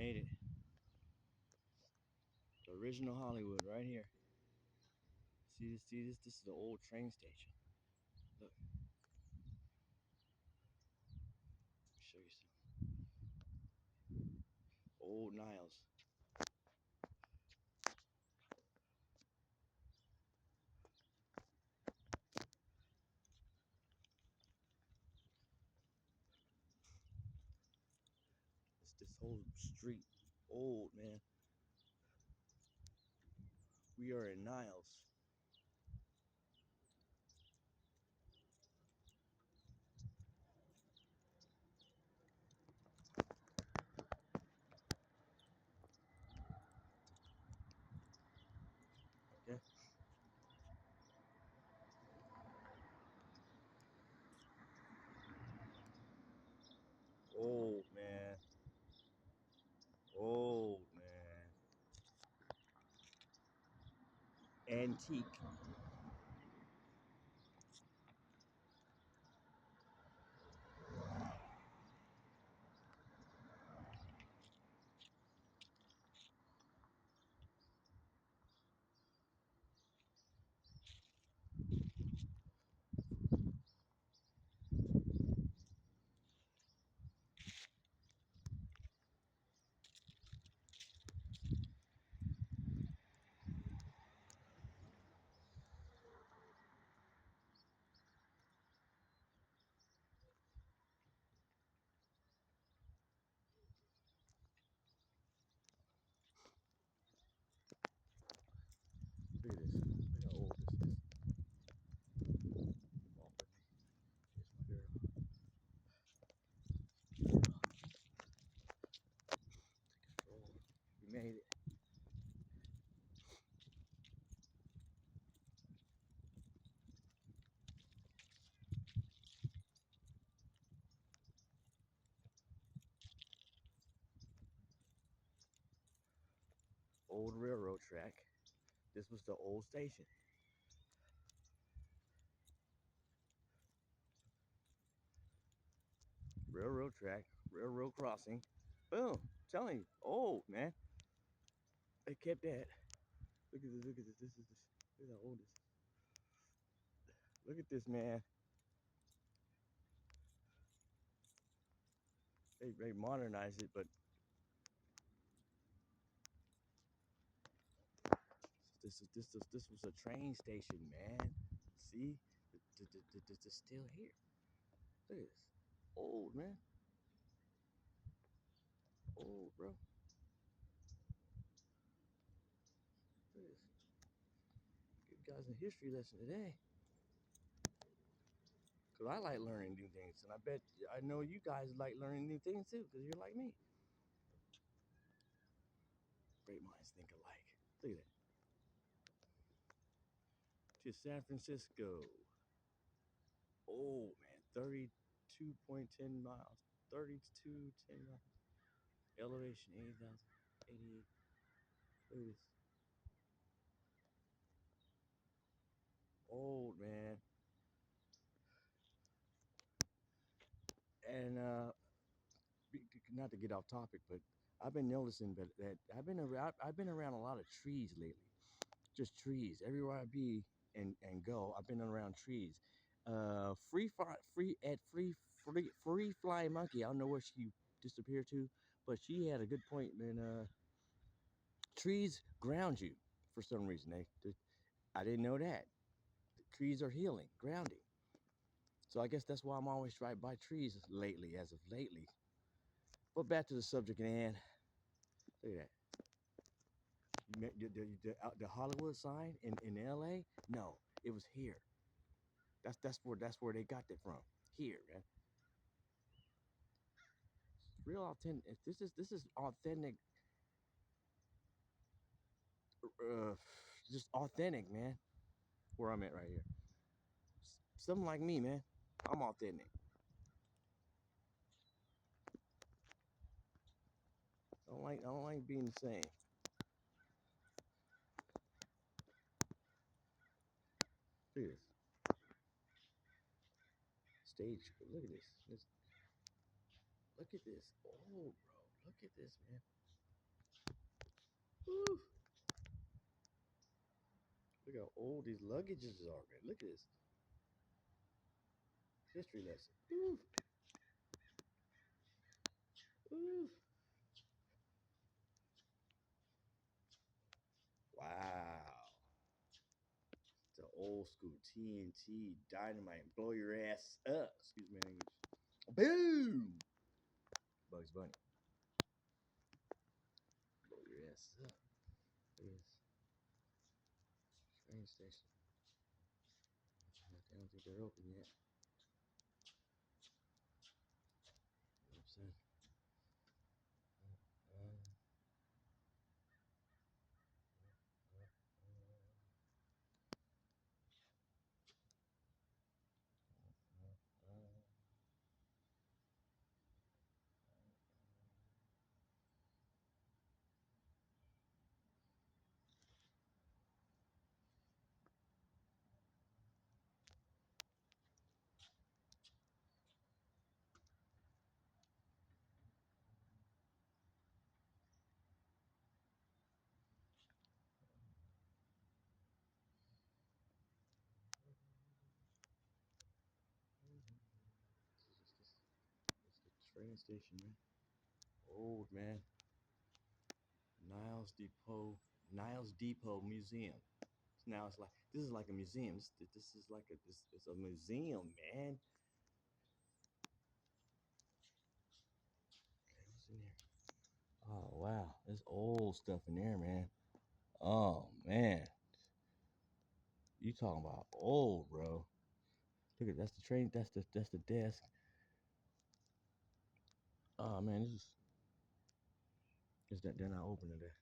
made it. The original Hollywood right here. See this? See this? This is the old train station. Look, let me show you some old Niles. It's this whole street, old man. We are in Niles. Okay. Old man. Old man. Antique. Look at this. Look how old this is. Walk with me. Here's my girl. Take a stroll. We made it. Old railroad track. This was the old station. Railroad track. Railroad crossing. Boom. Telling you. Old man. They kept that. Look at this. Look at this. This is this. Look at how old this is. Look at this, man. They modernized it, but this was a train station, man. See, it's still here. Look at this. Old man. Old bro. Look at this. Give you guys a history lesson today. Cause I like learning new things, and I know you guys like learning new things too, cause you're like me. Great minds think alike. Look at that. To San Francisco. Oh man, 32.10 miles. 32.10 miles. Elevation 80,000. 88. Look at this. Old man. And not to get off topic, but I've been noticing that I've been around a lot of trees lately. Just trees everywhere I be and go. I've been around trees. Free flying monkey. I don't know where she disappeared to, but she had a good point. Man, trees ground you for some reason. I didn't know that. The trees are healing, grounding. So I guess that's why I'm always right by trees lately, as of lately. But back to the subject at hand. Look at that. The Hollywood sign in LA? No, it was here. That's where they got that from. Here, man. Real authentic. This is authentic. Uh, just authentic, man. Where I'm at right here. Something like me, man. I'm authentic. I don't like being the same. Look at this stage. Look at this. Look at this. Oh, bro. Look at this, man. Woo. Look how old these luggages are, man. Look at this. History lesson. Woo. Woo. Wow. It's an old school TNT dynamite. Blow your ass up. Excuse me, English. Boom. Bugs Bunny. Blow your ass up. Look at this. Train station. I don't think they're open yet. You know what I'm saying? It's the train station, man. Old, man. Niles Depot. Niles Depot Museum. Now it's like this is like a museum. This is like it's a museum, man. Okay, what's in here? Oh wow, there's old stuff in there, man. Oh man, you talking about old, bro? Look at that's the train. That's the desk. Oh man, this is that they're not open today,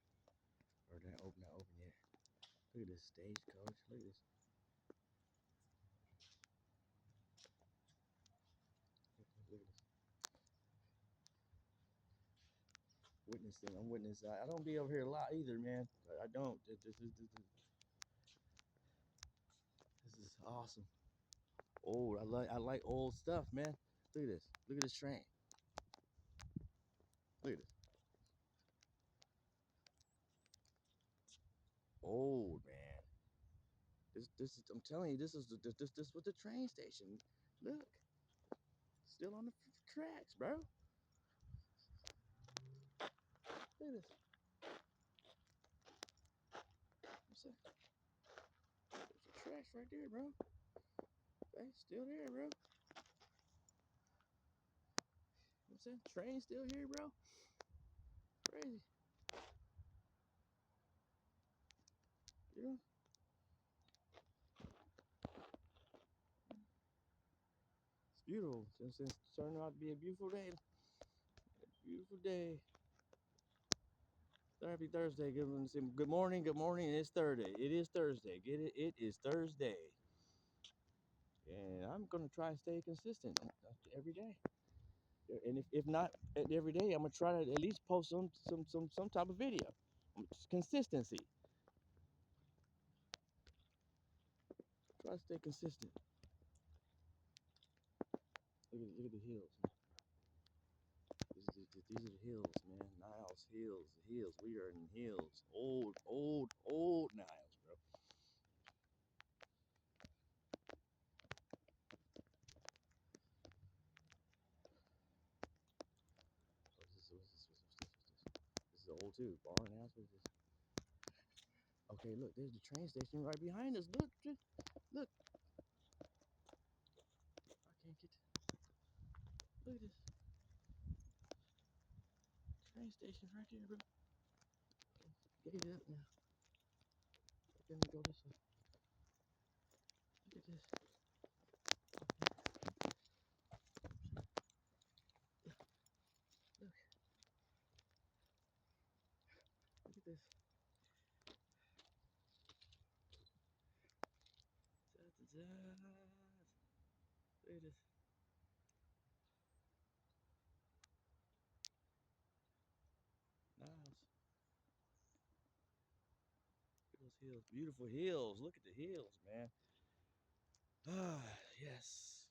or they're not open yet. Look at this stagecoach. Look at this. Look at this. Witnessing. I'm witnessing. I don't be over here a lot either, man. I don't. This is awesome. Old. I like old stuff, man. Look at this. Look at this train. Look at this. Old, man. This is. I'm telling you, this was the train station. Look, still on the tracks, bro. Look at this. What's that? There's the tracks right there, bro. Hey, still there, bro. What's that? Train still here, bro. Crazy. You know, it's beautiful. Since it's turned out to be a beautiful day. Beautiful day. Happy Thursday. Good morning. Good morning. It's Thursday. It is Thursday. Get it? It is Thursday. And I'm gonna try to stay consistent every day. And if not every day, I'm gonna try to at least post some type of video. Consistency. Try to stay consistent. Look at the hills. These are the hills, man. Niles hills, the hills. We are in hills. Old Niles, bro. This is old too. Barn house. What is this? Okay, look. There's the train station right behind us. Look. I can't get. Look at this. Train station's right there, bro. Gate up now. Let me go this way. Look at this. Look. Look at this. Look at this. Nice. Those hills. Beautiful hills. Look at the hills, man. Ah, yes.